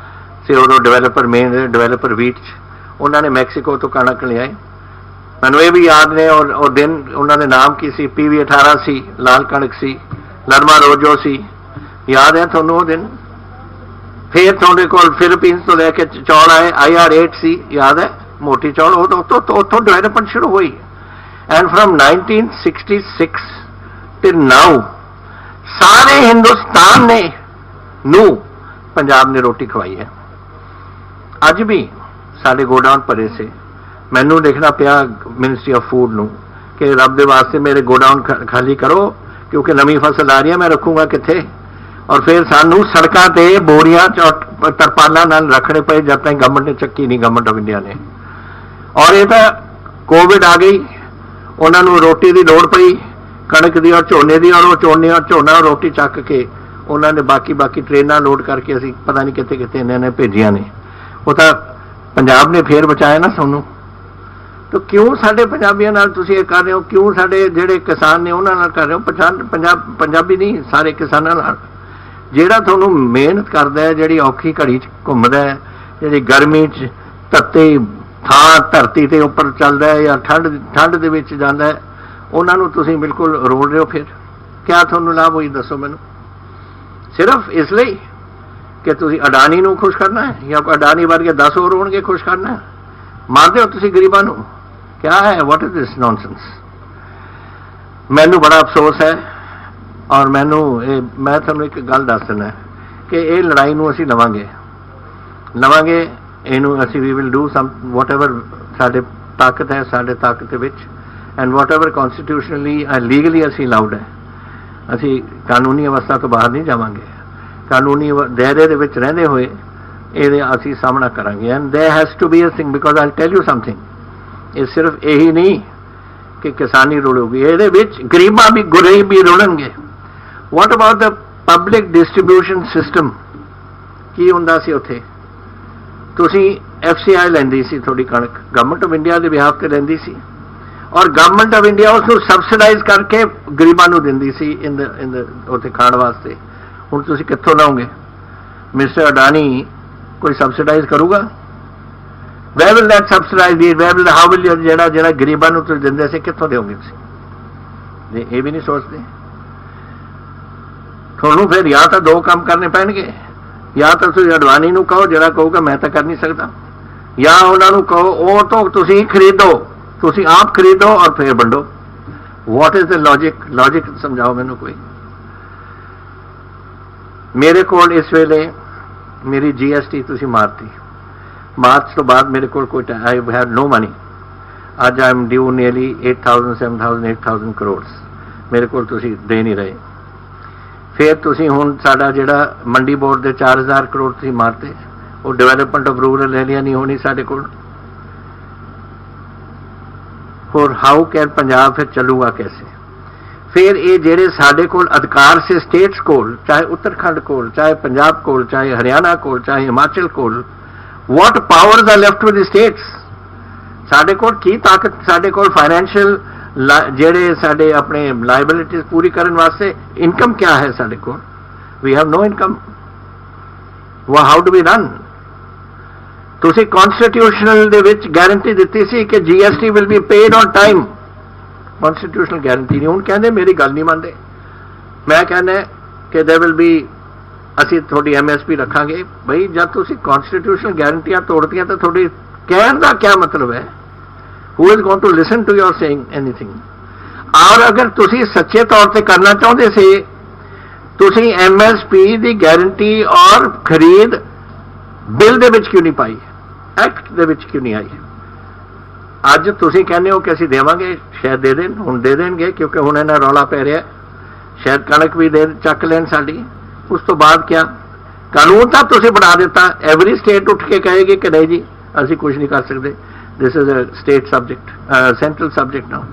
ਸੀ ਉਦੋਂ ਡਿਵੈਲਪਰ, ਮੇਨ ਡਿਵੈਲਪਰ ਵੀਟ 'ਚ। ਉਹਨਾਂ ਨੇ ਮੈਕਸੀਕੋ ਤੋਂ ਕਣਕ ਲਿਆਏ, ਮੈਨੂੰ ਇਹ ਵੀ ਯਾਦ ਨੇ। ਔਰ ਦਿਨ ਉਹਨਾਂ ਦੇ ਨਾਮ ਕੀ ਸੀ? PV 18 ਸੀ, ਲਾਲ ਕਣਕ ਸੀ, ਨਰਮਾ ਰੋਜੋ ਸੀ, ਯਾਦ ਹੈ ਤੁਹਾਨੂੰ ਉਹ ਦਿਨ? ਫਿਰ ਤੁਹਾਡੇ ਕੋਲ ਫਿਲੀਪੀਨਸ ਤੋਂ ਲੈ ਕੇ ਚੌਲ ਆਏ, IR 8 ਸੀ, ਯਾਦ ਹੈ, ਮੋਟੀ ਚੌਲ। ਉੱਥੋਂ ਡਿਵੈਲਪਮੈਂਟ ਸ਼ੁਰੂ ਹੋਈ। ਐਂਡ ਫਰਮ 1966 till now ਸਾਰੇ ਹਿੰਦੁਸਤਾਨ ਨੇ ਨੂੰ ਪੰਜਾਬ ਨੇ ਰੋਟੀ ਖਵਾਈ ਹੈ। ਅੱਜ ਵੀ ਸਾਡੇ ਗੋਡਾਊਨ ਭਰੇ ਸੀ। ਮੈਨੂੰ ਦੇਖਣਾ ਪਿਆ ਮਿਨਿਸਟਰੀ ਆਫ ਫੂਡ ਨੂੰ ਕਿ ਰੱਬ ਦੇ ਵਾਸਤੇ ਮੇਰੇ ਗੋਡਾਊਨ ਖਾਲੀ ਕਰੋ, ਕਿਉਂਕਿ ਨਵੀਂ ਫਸਲ ਆ ਰਹੀ ਹੈ, ਮੈਂ ਰੱਖੂੰਗਾ ਕਿੱਥੇ? ਔਰ ਫਿਰ ਸਾਨੂੰ ਸੜਕਾਂ ਤੇ ਬੋਰੀਆਂ ਤਰਪਾਲਾਂ ਨਾਲ ਰੱਖਣੇ ਪਏ ਜਦ ਤੱਕ ਗਵਰਨਮੈਂਟ ਨੇ ਚੱਕੀ ਨਹੀਂ, ਗਵਰਨਮੈਂਟ ਆਫ ਇੰਡੀਆ ਨੇ। ਔਰ ਇਹ ਤਾਂ ਕੋਵਿਡ ਆ ਗਈ, ਉਹਨਾਂ ਨੂੰ ਰੋਟੀ ਦੀ ਲੋੜ ਪਈ, ਕਣਕ ਦੀ ਔਰ ਝੋਨੇ ਦੀ, ਔਰ ਉਹ ਝੋਨਾ ਰੋਟੀ ਚੱਕ ਕੇ ਉਹਨਾਂ ਨੇ ਬਾਕੀ ਟ੍ਰੇਨਾਂ ਲੋਡ ਕਰਕੇ ਅਸੀਂ ਪਤਾ ਨਹੀਂ ਕਿੱਥੇ ਇਹਨਾਂ ਨੇ ਭੇਜੀਆਂ ਨੇ। ਉਹ ਤਾਂ ਪੰਜਾਬ ਨੇ ਫੇਰ ਬਚਾਇਆ ਨਾ ਸਾਨੂੰ। ਤਾਂ ਕਿਉਂ ਸਾਡੇ ਪੰਜਾਬੀਆਂ ਨਾਲ ਤੁਸੀਂ ਇਹ ਕਰ ਰਹੇ ਹੋ? ਕਿਉਂ ਸਾਡੇ ਜਿਹੜੇ ਕਿਸਾਨ ਨੇ ਉਹਨਾਂ ਨਾਲ ਕਰ ਰਹੇ ਹੋ? ਪੰਜਾਬੀ ਨਹੀਂ, ਸਾਰੇ ਕਿਸਾਨਾਂ ਨਾਲ। ਜਿਹੜਾ ਤੁਹਾਨੂੰ ਮਿਹਨਤ ਕਰਦਾ ਹੈ, ਜਿਹੜੀ ਔਖੀ ਘੜੀ 'ਚ ਘੁੰਮਦਾ ਹੈ, ਜਿਹੜੀ ਗਰਮੀ 'ਚ ਤੱਤੇ ਥਾਂ ਧਰਤੀ ਤੇ ਉੱਪਰ ਚੱਲਦਾ ਹੈ ਜਾਂ ਠੰਡ ਦੇ ਵਿੱਚ ਜਾਂਦਾ ਹੈ, ਉਹਨਾਂ ਨੂੰ ਤੁਸੀਂ ਬਿਲਕੁਲ ਰੋਲ ਰਹੇ ਹੋ। ਫਿਰ ਕਿਆ ਤੁਹਾਨੂੰ ਲਾਭ ਹੋਈ ਦੱਸੋ ਮੈਨੂੰ? ਸਿਰਫ ਇਸ ਲਈ ਕਿ ਤੁਸੀਂ ਅਡਾਨੀ ਨੂੰ ਖੁਸ਼ ਕਰਨਾ ਹੈ ਜਾਂ ਅਡਾਨੀ ਵਰਗੇ 10 ਹੋਰ ਹੋਣਗੇ ਖੁਸ਼ ਕਰਨਾ ਹੈ? ਮਾਰਦੇ ਹੋ ਤੁਸੀਂ ਗਰੀਬਾਂ ਨੂੰ। ਕਿਆ ਹੈ? What is this nonsense? ਮੈਨੂੰ ਬੜਾ ਅਫਸੋਸ ਹੈ। ਔਰ ਮੈਂ ਤੁਹਾਨੂੰ ਇੱਕ ਗੱਲ ਦੱਸ ਦਿੰਦਾ ਕਿ ਇਹ ਲੜਾਈ ਨੂੰ ਅਸੀਂ ਲਵਾਂਗੇ ਇਹਨੂੰ ਅਸੀਂ we will do some whatever ਸਾਡੇ ਤਾਕਤ ਹੈ, ਸਾਡੇ ਤਾਕਤ ਦੇ ਵਿੱਚ, ਐਂਡ ਵਟਐਵਰ ਕਨਸਟੀਟਿਊਸ਼ਨਲੀ ਲੀਗਲੀ ਅਸੀਂ ਅਲਾਉਡ ਹੈ। ਅਸੀਂ ਕਾਨੂੰਨੀ ਅਵਸਥਾ ਤੋਂ ਬਾਹਰ ਨਹੀਂ ਜਾਵਾਂਗੇ, ਕਾਨੂੰਨੀ ਦਾਇਰੇ ਦੇ ਵਿੱਚ ਰਹਿੰਦੇ ਹੋਏ ਇਹਦੇ ਅਸੀਂ ਸਾਹਮਣਾ ਕਰਾਂਗੇ। And there has to be a thing, because I tell you something, ਇਹ ਸਿਰਫ ਇਹੀ ਨਹੀਂ ਕਿ ਕਿਸਾਨੀ ਰੁਲੂਗੀ, ਇਹਦੇ ਵਿੱਚ ਗਰੀਬਾਂ ਵੀ ਗਰੀਬ ਵੀ ਰੁਲਣਗੇ। What about the public distribution system? ਕੀ ਹੁੰਦਾ ਸੀ ਉੱਥੇ? ਤੁਸੀਂ FCI ਲੈਂਦੀ ਸੀ, ਤੁਹਾਡੀ ਕਣਕ ਗਵਰਨਮੈਂਟ ਆਫ ਇੰਡੀਆ ਦੇ ਬਿਹਾਫ ਤੇ ਲੈਂਦੀ ਸੀ, ਔਰ ਗਵਰਨਮੈਂਟ ਆਫ ਇੰਡੀਆ ਉਸ ਨੂੰ ਸਬਸਿਡਾਈਜ਼ ਕਰਕੇ ਗਰੀਬਾਂ ਨੂੰ ਦਿੰਦੀ ਸੀ ਇਨ ਦ ਉੱਥੇ ਖਾਣ ਵਾਸਤੇ। ਹੁਣ ਤੁਸੀਂ ਕਿੱਥੋਂ ਲਾਓਗੇ? ਮਿਸਟਰ ਅਡਾਨੀ ਕੋਈ ਸਬਸਿਡਾਈਜ਼ ਕਰੂਗਾ? where will that subsidize be? where will how will ਜਿਹੜਾ ਗਰੀਬਾਂ ਨੂੰ ਤੁਸੀਂ ਦਿੰਦੇ ਸੀ ਕਿੱਥੋਂ ਦੇਵੋਗੇ ਤੁਸੀਂ? ਇਹ ਵੀ ਨਹੀਂ ਸੋਚਦੇ। ਤੁਹਾਨੂੰ ਫਿਰ ਜਾਂ ਤਾਂ ਦੋ ਕੰਮ ਕਰਨੇ ਪੈਣਗੇ, ਜਾਂ ਤਾਂ ਤੁਸੀਂ ਅਡਵਾਨੀ ਨੂੰ ਕਹੋ ਜਿਹੜਾ ਕਹੂਗਾ ਮੈਂ ਤਾਂ ਕਰ ਨਹੀਂ ਸਕਦਾ, ਜਾਂ ਉਹਨਾਂ ਨੂੰ ਕਹੋ ਉਹ ਤੋਂ ਤੁਸੀਂ ਖਰੀਦੋ, ਤੁਸੀਂ ਆਪ ਖਰੀਦੋ ਔਰ ਫਿਰ ਵੰਡੋ। ਵਾਟ ਇਜ਼ ਦ ਲੌਜਿਕ ਸਮਝਾਓ ਮੈਨੂੰ ਕੋਈ। ਮੇਰੇ ਕੋਲ ਇਸ ਵੇਲੇ ਮੇਰੀ GST ਤੁਸੀਂ ਮਾਰਤੀ, ਮਾਰਚ ਤੋਂ ਬਾਅਦ ਮੇਰੇ ਕੋਲ ਕੋਈ ਆਈ ਹੈਵ ਨੋ ਮਨੀ। ਅੱਜ I am due nearly 8,000 7,000 8,000 crore ਮੇਰੇ ਕੋਲ ਤੁਸੀਂ ਦੇ ਨਹੀਂ ਰਹੇ। ਫਿਰ ਤੁਸੀਂ ਹੁਣ ਸਾਡਾ ਜਿਹੜਾ ਮੰਡੀ ਬੋਰਡ ਦੇ 4,000 ਕਰੋੜ ਤੁਸੀਂ ਮਾਰਤੇ, ਉਹ ਡਿਵੈਲਪਮੈਂਟ ਆਫ ਰੂਰਲ ਏਰੀਆ ਨਹੀਂ ਹੋਣੀ ਸਾਡੇ ਕੋਲ। ਹੋਰ ਹਾਊ ਕੈਨ ਪੰਜਾਬ ਫਿਰ ਚੱਲੂਗਾ कैसे? फिर ये जेड़े साडे कोल अधिकार से स्टेट्स कोल, चाहे उत्तराखंड कोल, चाहे पंजाब कोल, चाहे हरियाणा कोल, चाहे हिमाचल कोल, what powers are left with the states? साडे कोल की ताकत, साडे कोल फाइनेंशियल जेड़े साडे अपने लाइबिलिटीज पूरी करने वास्ते इनकम क्या है साडे कोल? We have no income. वो हाउ डू वी रन? तुसी कॉन्स्टिट्यूशनल दे विच गारंटी दित्ती सी कि GST will be paid on time. Constitutional guarantee नहीं। हुण कहंदे मेरी गल नहीं मनदे। मैं कहना कि देयर विल बी असीं थोड़ी MSP रखांगे। भाई जब तुसीं कॉन्स्टिट्यूशनल गारंटियां तोड़तियां तो थोड़ी कहण दा क्या मतलब है? Who is going to listen to your saying anything? और अगर तुसीं सच्चे तौर पर करना चाहुंदे सी, तुसीं MSP दी गारंटी और खरीद बिल दे विच क्यों नहीं पाई? एक्ट दे विच क्यों नहीं आई? ਅੱਜ ਤੁਸੀਂ ਕਹਿੰਦੇ ਹੋ ਕਿ ਅਸੀਂ ਦੇਵਾਂਗੇ, ਸ਼ਾਇਦ ਦੇ ਦੇਣ, ਹੁਣ ਦੇ ਦੇਣਗੇ ਕਿਉਂਕਿ ਹੁਣ ਇਹਨਾਂ ਰੌਲਾ ਪੈ ਰਿਹਾ, ਸ਼ਾਇਦ ਕਣਕ ਵੀ ਦੇ ਚੱਕ ਲੈਣ ਸਾਡੀ। ਉਸ ਤੋਂ ਬਾਅਦ ਕਿਆ? ਕਾਨੂੰਨ ਤਾਂ ਤੁਸੀਂ ਬਣਾ ਦਿੱਤਾ, ਐਵਰੀ ਸਟੇਟ ਉੱਠ ਕੇ ਕਹੇਗੀ ਕਿ ਨਹੀਂ ਜੀ ਅਸੀਂ ਕੁਝ ਨਹੀਂ ਕਰ ਸਕਦੇ, this is a state subject, central subject now,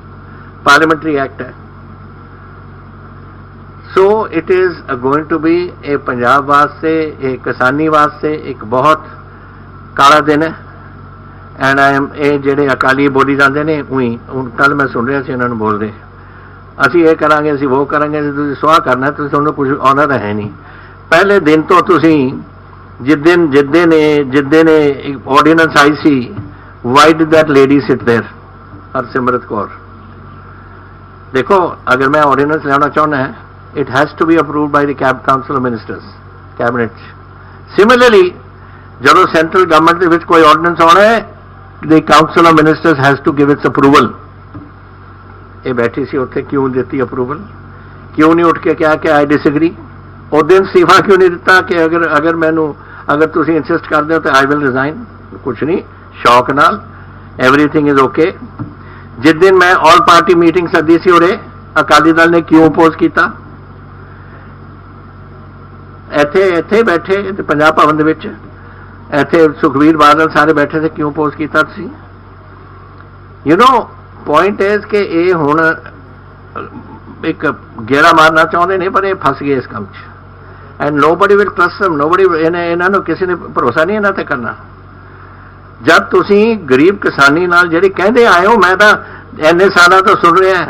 parliamentary act ਹੈ। So it is going to be ਇਹ ਪੰਜਾਬ ਵਾਸਤੇ, ਇਹ ਕਿਸਾਨੀ ਵਾਸਤੇ ਇੱਕ ਬਹੁਤ ਕਾਲਾ ਦਿਨ ਹੈ। ਐਂਡ ਆਈ ਐਮ ਇਹ ਜਿਹੜੇ ਅਕਾਲੀ ਬੋਲੀ ਜਾਂਦੇ ਨੇ ਉਹੀ, ਹੁਣ ਕੱਲ ਮੈਂ ਸੁਣ ਰਿਹਾ ਸੀ ਇਹਨਾਂ ਨੂੰ ਬੋਲਦੇ, ਅਸੀਂ ਇਹ ਕਰਾਂਗੇ, ਅਸੀਂ ਉਹ ਕਰਾਂਗੇ, ਤੁਸੀਂ ਸੁਆਹ ਕਰਨਾ, ਤੁਸੀਂ ਤੁਹਾਨੂੰ ਕੁਝ ਆਉਣਾ ਤਾਂ ਹੈ ਨਹੀਂ। ਪਹਿਲੇ ਦਿਨ ਤੋਂ ਤੁਸੀਂ ਜਿੱਦੇ ਨੇ ਇੱਕ ਆਰਡੀਨੈਂਸ ਆਈ ਸੀ, why did that lady sit there, Harsimrat Kaur. देखो अगर मैं ऑर्डिनेंस लेना चाहना है, it has to be approved by the council of ministers, cabinet. Similarly जब सेंट्रल गवर्नमेंट के विच कोई ऑर्डिनेंस आना है, the council of ministers has to give its approval। ये बैठी सी उत्थे, क्यों देती अप्रूवल? क्यों नहीं उठ के क्या कि आई डिसएग्री? उस दिन इस्तीफा क्यों नहीं दिता कि अगर मैनू अगर तुसी इंसिस्ट करते हो तो आई विल रिजाइन? कुछ नहीं, शौक नाल, एवरीथिंग इज ओके। जिस दिन मैं ऑल पार्टी मीटिंग सदी सी उरे, अकाली दल ने क्यों अपोज किया? इत्थे बैठे पंजाब भवन दे विच, ਇੱਥੇ ਸੁਖਬੀਰ ਬਾਦਲ ਸਾਰੇ ਬੈਠੇ ਸੀ, ਕਿਉਂ ਪੋਜ਼ ਕੀਤਾ ਤੁਸੀਂ? ਯੂ ਨੋ ਪੁਆਇੰਟ ਇਜ਼ ਕਿ ਇਹ ਹੁਣ ਇੱਕ ਗੇੜਾ ਮਾਰਨਾ ਚਾਹੁੰਦੇ ਨੇ, ਪਰ ਇਹ ਫਸ ਗਏ ਇਸ ਕੰਮ 'ਚ। And nobody will trust them, nobody, ਇਹਨਾਂ ਨੂੰ ਕਿਸੇ ਨੇ ਭਰੋਸਾ ਨਹੀਂ ਇਹਨਾਂ ਤੇ ਕਰਨਾ। ਜਦ ਤੁਸੀਂ ਗਰੀਬ ਕਿਸਾਨੀ ਨਾਲ ਜਿਹੜੀ ਕਹਿੰਦੇ ਆਏ ਹੋ, ਮੈਂ ਤਾਂ ਇੰਨੇ ਸਾਲਾਂ ਤੋਂ ਸੁਣ ਰਿਹਾ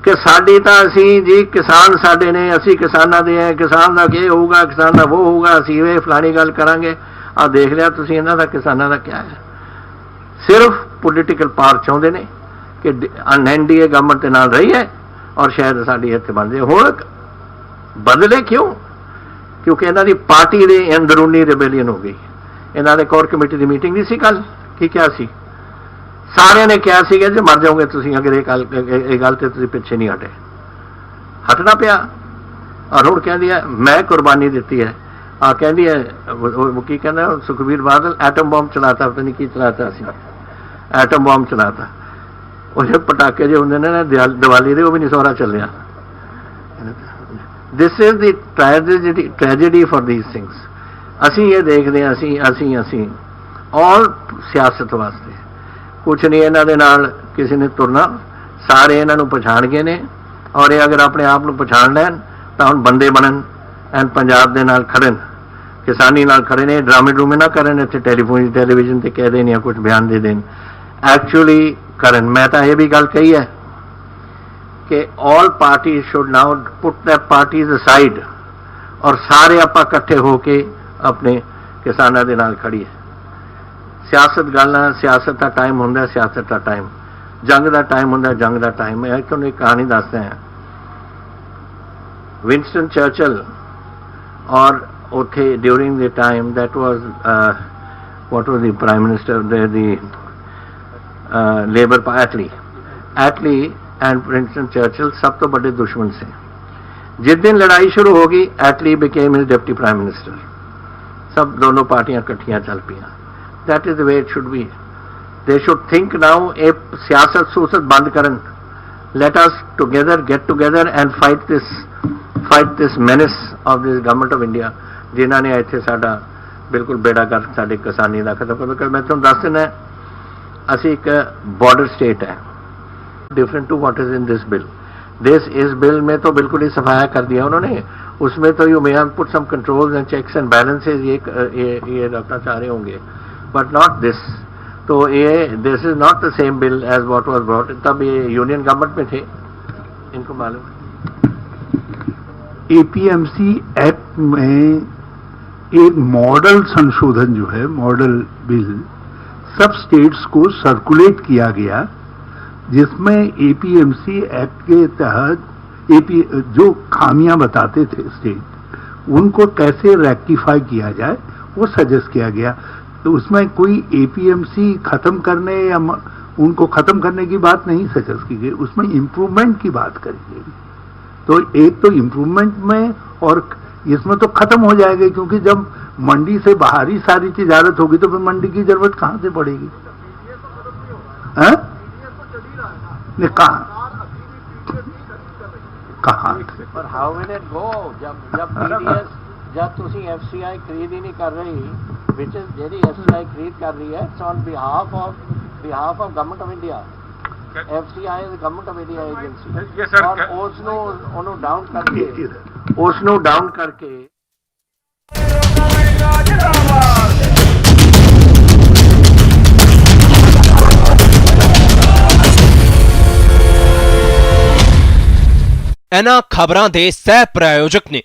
ਕਿ ਸਾਡੀ ਤਾਂ ਅਸੀਂ ਜੀ ਕਿਸਾਨ ਸਾਡੇ ਨੇ, ਅਸੀਂ ਕਿਸਾਨਾਂ ਦੇ ਹੈ, ਕਿਸਾਨ ਦਾ ਕੀ ਹੋਊਗਾ, ਕਿਸਾਨ ਦਾ ਉਹ ਹੋਊਗਾ, ਅਸੀਂ ਇਹ ਫਲਾਣੀ ਗੱਲ ਕਰਾਂਗੇ। ਆ ਦੇਖ ਲਿਆ ਤੁਸੀਂ ਇਹਨਾਂ ਦਾ ਕਿਸਾਨਾਂ ਦਾ ਕਿਆ ਹੈ। ਸਿਰਫ ਪੋਲੀਟੀਕਲ ਪਾਵਰ ਚਾਹੁੰਦੇ ਨੇ ਕਿ NDA ਗਵਰਨਮੈਂਟ ਦੇ ਨਾਲ ਰਹੀ ਹੈ ਔਰ ਸ਼ਾਇਦ ਸਾਡੀ ਇੱਥੇ ਬਣ ਜਾਏ। ਹੁਣ ਬਦਲੇ ਕਿਉਂ? ਕਿਉਂਕਿ ਇਹਨਾਂ ਦੀ ਪਾਰਟੀ ਦੇ ਅੰਦਰੂਨੀ ਰਿਬੇਲੀਅਨ ਹੋ ਗਈ। ਇਹਨਾਂ ਦੇ ਕੋਰ ਕਮੇਟੀ ਦੀ ਮੀਟਿੰਗ ਨਹੀਂ ਸੀ ਕੱਲ, ਕੀ ਕਿਹਾ ਸੀ? ਸਾਰਿਆਂ ਨੇ ਕਿਹਾ ਸੀਗਾ ਜੇ ਮਰ ਜਾਓਗੇ ਤੁਸੀਂ ਅਗਰ ਇਹ ਗੱਲ ਤੇ ਤੁਸੀਂ ਪਿੱਛੇ ਨਹੀਂ ਹਟੇ, ਹਟਣਾ ਪਿਆ। ਔਰ ਹੁਣ ਕਹਿੰਦੀ ਹੈ ਮੈਂ ਕੁਰਬਾਨੀ ਦਿੱਤੀ ਹੈ। ਆ ਕਹਿੰਦੀ ਹੈ ਉਹ ਕੀ ਕਹਿੰਦਾ ਸੁਖਬੀਰ ਬਾਦਲ ਐਟਮ ਬੰਬ ਚਲਾਤਾ, ਪਤਾ ਨਹੀਂ ਕੀ ਚਲਾਤਾ ਸੀ, ਐਟਮ ਬੰਬ ਚਲਾਤਾ। ਉਹ ਜਿਹੜੇ ਪਟਾਕੇ ਜੇ ਹੁੰਦੇ ਨੇ ਨਾ ਦੀਵਾਲੀ ਦੇ, ਉਹ ਵੀ ਨਹੀਂ ਸਹੁਰਾ ਚੱਲਿਆ। This is the tragedy for ਦੀਸ things. ਅਸੀਂ ਇਹ ਦੇਖਦੇ ਹਾਂ, ਅਸੀਂ ਔਰ ਸਿਆਸਤ ਵਾਸਤੇ ਕੁਛ ਨਹੀਂ ਇਹਨਾਂ ਦੇ ਨਾਲ ਕਿਸੇ ਨੇ ਤੁਰਨਾ, ਸਾਰੇ ਇਹਨਾਂ ਨੂੰ ਪਛਾਣ ਗਏ ਨੇ। ਔਰ ਇਹ ਅਗਰ ਆਪਣੇ ਆਪ ਨੂੰ ਪਛਾਣ ਲੈਣ ਤਾਂ ਹੁਣ ਬੰਦੇ ਬਣਨ ਐਂਡ ਪੰਜਾਬ ਦੇ ਨਾਲ ਖੜਨ, ਕਿਸਾਨੀ ਨਾਲ ਖੜੇ ਨੇ। ਡਰਾਮੇ ਡਰੂਮੇ ਨਾ ਕਰਨ ਇੱਥੇ ਟੈਲੀਵਿਜ਼ਨ ਤੇ ਕਹਿ ਦੇਣ ਜਾਂ ਕੁਛ ਬਿਆਨ ਦੇ ਦੇਣ, ਐਕਚੁਅਲੀ ਕਰਨ। ਮੈਂ ਤਾਂ ਇਹ ਵੀ ਗੱਲ ਕਹੀ ਹੈ ਕਿ all parties should now put their parties aside ਔਰ ਸਾਰੇ ਆਪਾਂ ਇਕੱਠੇ ਹੋ ਕੇ ਆਪਣੇ ਕਿਸਾਨਾਂ ਦੇ ਨਾਲ ਖੜੀਏ। ਸਿਆਸਤ ਗੱਲਾਂ, ਸਿਆਸਤ ਦਾ ਟਾਈਮ ਹੁੰਦਾ, ਸਿਆਸਤ ਦਾ ਟਾਈਮ, ਜੰਗ ਦਾ ਟਾਈਮ ਹੁੰਦਾ, ਜੰਗ ਦਾ ਟਾਈਮ। ਮੈਂ ਤੁਹਾਨੂੰ ਇੱਕ ਕਹਾਣੀ ਦੱਸਦਾ ਹਾਂ। ਵਿੰਸਟਨ ਚਰਚਲ ਔਰ ਉੱਥੇ during the time that was what was the prime minister there, the Labour Attlee and Winston Churchill सब तो बड़े दुश्मन से। जिस दिन लड़ाई शुरू होगी Attlee became his deputy prime minister. सब दोनों पार्टियां इकट्ठियां चल पियां। That is the way it should be. They should think now ए सियासत सूसत बंद करन। Let us together get together and fight this menace of this government of India जिन्हां ने इत्थे साडा बिल्कुल बेड़ा कर साडे किसानी दा खत्म कर। मैं तुहानूं दस देना, असी एक बॉर्डर स्टेट है, different to what is in this bill. इस बिल में तो बिल्कुल ही सफाया कर दिया उन्होंने। उसमें तो you may have put some controls and checks and balances ये रखना चाह रहे होंगे, बट नॉट दिस। तो ये this is not the same bill as what was brought. तब ये यूनियन गवर्नमेंट में थे, इनको मालूम है। एपीएमसी एक्ट में एक मॉडल संशोधन जो है, मॉडल बिल सब स्टेट्स को सर्कुलेट किया गया, जिसमें एपीएमसी एक्ट के तहत जो खामियां बताते थे स्टेट, उनको कैसे रेक्टिफाई किया जाए वो सजेस्ट किया गया। तो उसमें कोई एपीएमसी खत्म करने या उनको खत्म करने की बात नहीं सजेस्ट की गई, उसमें इम्प्रूवमेंट की बात करी गई। तो एक तो इम्प्रूवमेंट में, और इसमें तो खत्म हो जाएगा, क्योंकि जब मंडी से बाहर ही सारी तिजारत होगी तो फिर मंडी की जरूरत कहां से पड़ेगी? कहां पर हाउ विल इट गो? जब तुसी एफसीआई खरीद ही नहीं कर रही, विच इज जेडी एफसीआई खरीद कर रही है, it's on behalf of government of India. FCI is government of India agency. और उसਨੂੰ डाउन करके ਇਹਨਾਂ ਖਬਰਾਂ ਦੇ ਸਹਿ ਪ੍ਰਾਯੋਜਕ ਨੇ